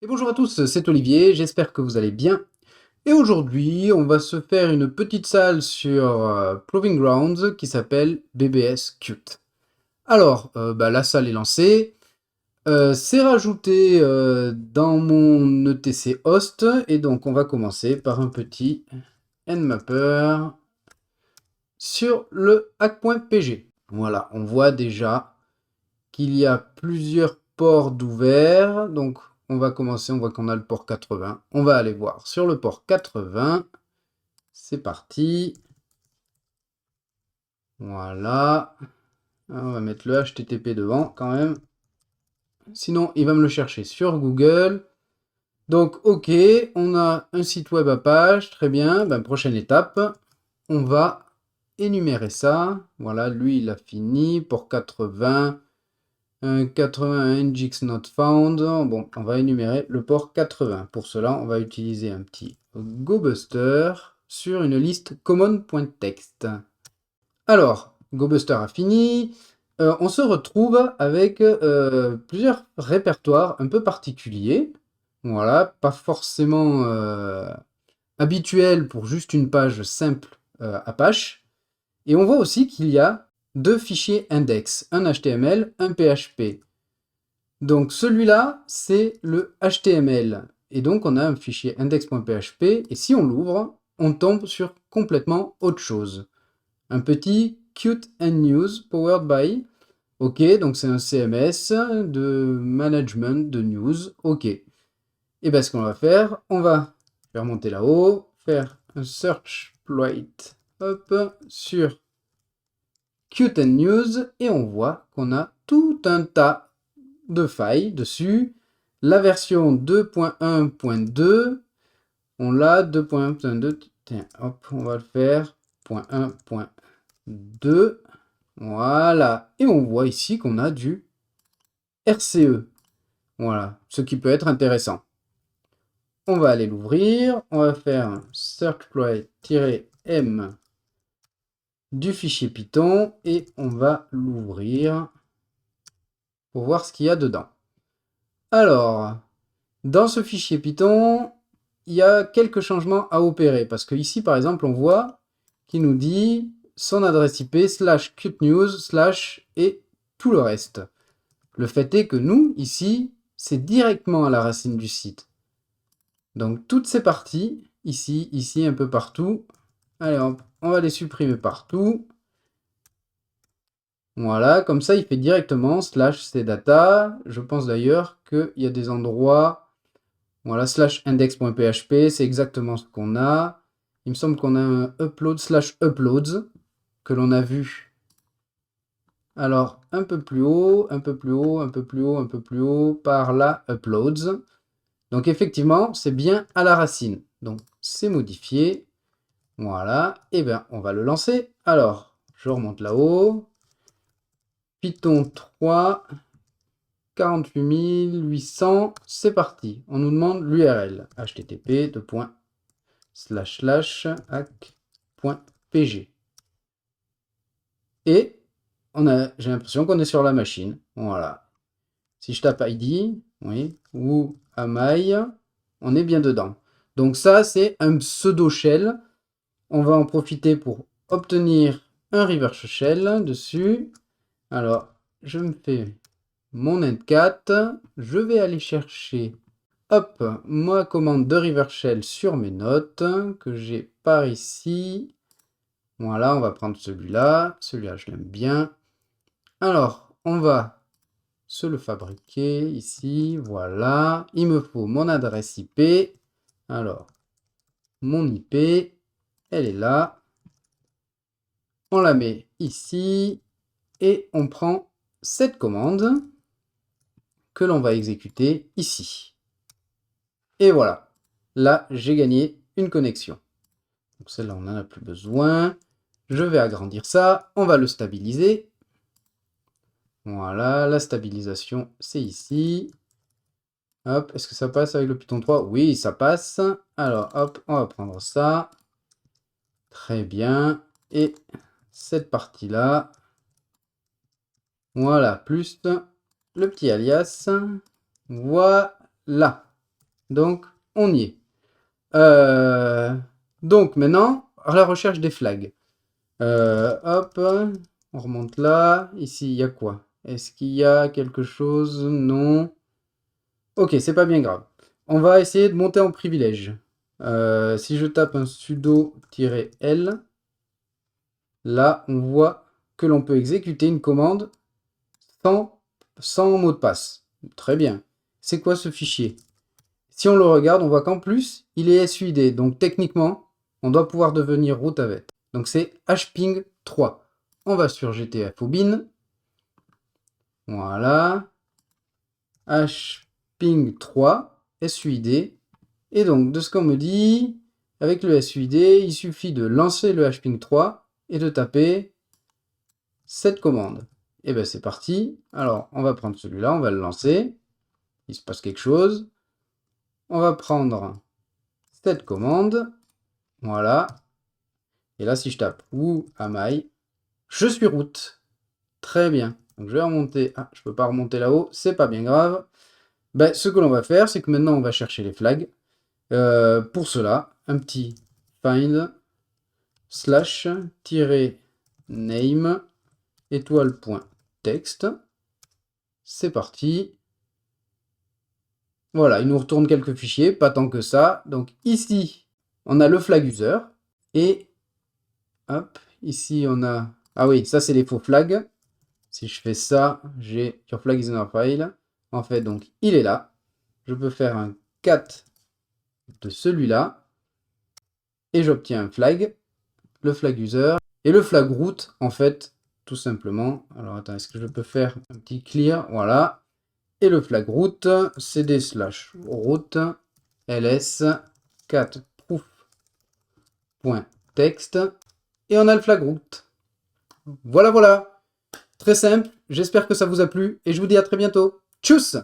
Et bonjour à tous, c'est Olivier, j'espère que vous allez bien. Et aujourd'hui, on va se faire une petite salle sur Proving Grounds qui s'appelle BBS Qt. Alors, la salle est lancée. C'est rajouté dans mon ETC host et donc on va commencer par un petit nmapper sur le hack.pg. Voilà, on voit déjà qu'il y a plusieurs ports d'ouvert. Donc, on va commencer. On voit qu'on a le port 80. On va aller voir sur le port 80. C'est parti. Voilà. On va mettre le HTTP devant quand même. Sinon, il va me le chercher sur Google. Donc, OK, on a un site web à page. Très bien. Prochaine étape, on va énumérer ça. Voilà, lui, il a fini. Port 80. 80 NGX not found. Bon, on va énumérer le port 80. Pour cela, on va utiliser un petit GoBuster sur une liste common.txt. Alors, GoBuster a fini. On se retrouve avec plusieurs répertoires un peu particuliers. Voilà, pas forcément habituels pour juste une page simple Apache. Et on voit aussi qu'il y a deux fichiers index, un HTML, un PHP. Donc celui-là, c'est le HTML. Et donc on a un fichier index.php, et si on l'ouvre, on tombe sur complètement autre chose. Un petit Qt and News powered by. Ok, donc c'est un CMS de management de news. Ok. Et bien ce qu'on va faire, on va faire monter là-haut, faire un search exploit hop, sur Qt and News, et on voit qu'on a tout un tas de failles dessus. La version 2.1.2, on l'a 2.1.2. Tiens, hop, on va le faire. 1.2. Voilà. Et on voit ici qu'on a du RCE. Voilà, ce qui peut être intéressant. On va aller l'ouvrir. On va faire un searchploit-m du fichier Python et on va l'ouvrir pour voir ce qu'il y a dedans. Alors, dans ce fichier Python, il y a quelques changements à opérer. Parce que ici, par exemple, on voit qu'il nous dit son adresse IP /qtnews/ et tout le reste. Le fait est que nous, ici, c'est directement à la racine du site. Donc toutes ces parties, ici, ici, un peu partout, allez hop, on va les supprimer partout. Voilà, comme ça, il fait directement /cdata. Je pense d'ailleurs qu'il y a des endroits. Voilà, /index.php, c'est exactement ce qu'on a. Il me semble qu'on a un upload /uploads que l'on a vu. Alors, un peu plus haut, un peu plus haut, un peu plus haut, un peu plus haut, par là, uploads. Donc, effectivement, c'est bien à la racine. Donc, c'est modifié. Voilà, et bien, on va le lancer. Alors, je remonte là-haut. Python 3, 48 800, c'est parti. On nous demande l'URL, http://hack.pg. Et j'ai l'impression qu'on est sur la machine. Voilà. Si je tape ID, oui, ou Amai, on est bien dedans. Donc ça, c'est un pseudo shell. On va en profiter pour obtenir un reverse shell dessus. Alors, je me fais mon endcat. Je vais aller chercher, hop, ma commande de reverse shell sur mes notes que j'ai par ici. Voilà, on va prendre celui-là. Celui-là, je l'aime bien. Alors, on va se le fabriquer ici. Voilà. Il me faut mon adresse IP. Alors, mon IP, elle est là. On la met ici. Et on prend cette commande que l'on va exécuter ici. Et voilà. Là, j'ai gagné une connexion. Donc celle-là, on n'en a plus besoin. Je vais agrandir ça. On va le stabiliser. Voilà, la stabilisation, c'est ici. Hop, est-ce que ça passe avec le Python 3? Oui, ça passe. Alors, hop, on va prendre ça. Très bien. Et cette partie-là. Voilà, plus le petit alias. Voilà. Donc, on y est. Donc, maintenant, à la recherche des flags. Hop, on remonte là. Ici, il y a quoi? Est-ce qu'il y a quelque chose? Non. Ok, c'est pas bien grave. On va essayer de monter en privilège. Si je tape un sudo-l, là, on voit que l'on peut exécuter une commande sans mot de passe. Très bien. C'est quoi ce fichier? Si on le regarde, on voit qu'en plus, il est SUID. Donc techniquement, on doit pouvoir devenir root avec. Donc c'est hping 3. On va sur GTFO bin. Voilà. hping 3, SUID. Et donc, de ce qu'on me dit, avec le SUID, il suffit de lancer le hping 3 et de taper cette commande. Et bien c'est parti. Alors, on va prendre celui-là, on va le lancer. Il se passe quelque chose. On va prendre cette commande. Voilà. Et là, si je tape who am I, je suis root. Très bien. Donc je vais remonter. Ah, je peux pas remonter là-haut. C'est pas bien grave. Ben, ce que l'on va faire, c'est que maintenant, on va chercher les flags. Pour cela, un petit find slash name étoile.text. C'est parti. Voilà, il nous retourne quelques fichiers, pas tant que ça. Donc ici, on a le flag user. Et hop, ici on a... Ah oui, ça c'est les faux flags. Si je fais ça, j'ai your flag is in our file. En fait, donc il est là. Je peux faire un cat de celui-là. Et j'obtiens un flag, le flag user. Et le flag root, en fait, tout simplement. Alors attends, est-ce que je peux faire un petit clear? Voilà. Et le flag root, cd slash root ls cat proof.text. Et on a le flag root. Voilà, voilà. Très simple. J'espère que ça vous a plu. Et je vous dis à très bientôt. Tchuss!